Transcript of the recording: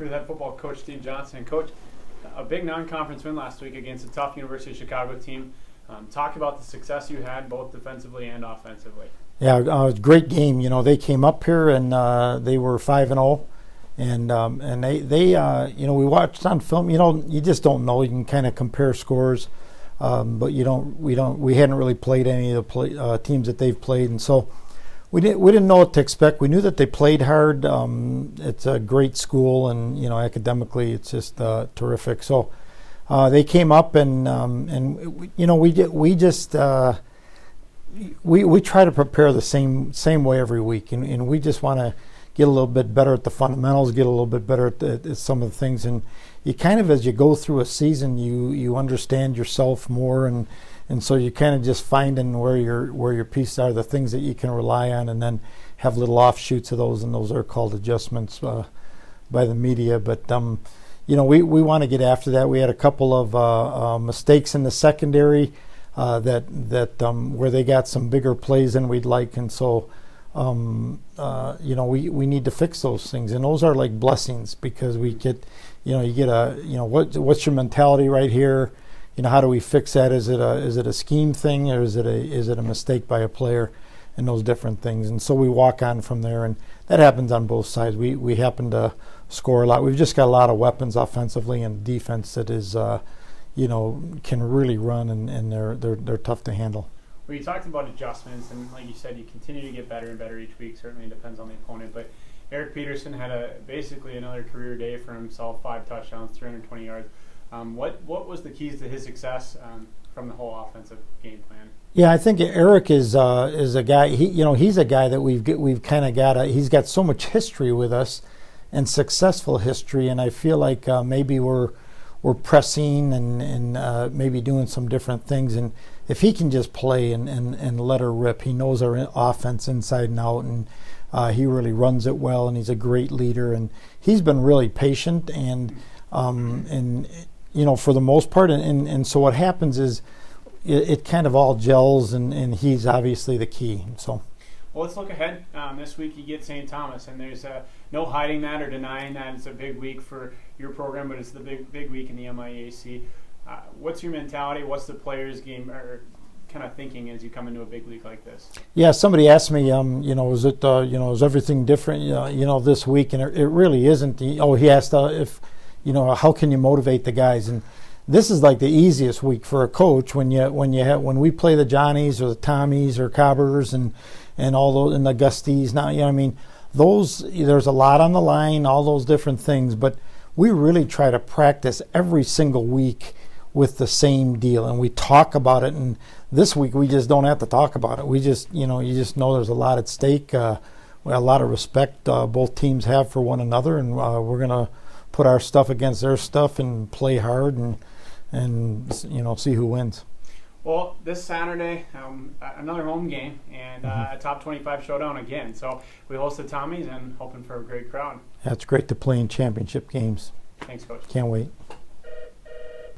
with head football coach Steve Johnson. And Coach, a big non-conference win last week against a tough University of Chicago team. Talk about the success you had both defensively and offensively. Yeah, it was a great game. You know, they came up here and they were 5-0, and they we watched on film. You know, you just don't know. You can kind of compare scores, but we hadn't really played any of the teams that they've played, and so we didn't know what to expect. We knew that they played hard. It's a great school, and you know, academically, it's just terrific. So they came up, and you know, we try to prepare the same way every week, and we just want to get a little bit better at the fundamentals, get a little bit better at some of the things, and you kind of, as you go through a season, you understand yourself more, and so you kind of just finding where your pieces are, the things that you can rely on, and then have little offshoots of those, and those are called adjustments by the media. But you know, we want to get after that. We had a couple of mistakes in the secondary that where they got some bigger plays than we'd like, and so you know, we need to fix those things, and those are like blessings, because we get, you know, you get what's your mentality right here. You know, how do we fix that? Is it a scheme thing, or is it a mistake by a player, and those different things? And so we walk on from there, and that happens on both sides. We happen to score a lot. We've just got a lot of weapons offensively and defense that is, you know, can really run, and they're tough to handle. Well, you talked about adjustments, and like you said, you continue to get better and better each week. Certainly depends on the opponent, but Eric Peterson had basically another career day for himself, 5 touchdowns, 320 yards. What was the keys to his success from the whole offensive game plan? Yeah, I think Eric is a guy. He's a guy that we've kind of got. He's got so much history with us, and successful history, and I feel like maybe we're pressing and maybe doing some different things. And if he can just play and let her rip, he knows our offense inside and out, and he really runs it well, and he's a great leader, and he's been really patient and you know, for the most part, and so what happens is it kind of all gels, and he's obviously the key. So, well, let's look ahead. This week you get St. Thomas, and there's no hiding that or denying that it's a big week for your program, but it's the big week in the MIAC. What's your mentality? What's the players' game or kind of thinking as you come into a big week like this? Yeah, somebody asked me, you know, is everything different, you know, this week? And it really isn't. He asked if, you know, how can you motivate the guys? And this is like the easiest week for a coach when we play the Johnnies or the Tommies or Cobbers and all those, and the Gusties. Now, you know what I mean, there's a lot on the line, all those different things, but we really try to practice every single week with the same deal, and we talk about it. And this week we just don't have to talk about it. We just, you know there's a lot at stake, a lot of respect both teams have for one another, and we're gonna put our stuff against their stuff and play hard and you know, see who wins. Well, this Saturday, another home game and a top 25 showdown again. So we host the Tommies and hoping for a great crowd. Yeah, it's great to play in championship games. Thanks, Coach. Can't wait.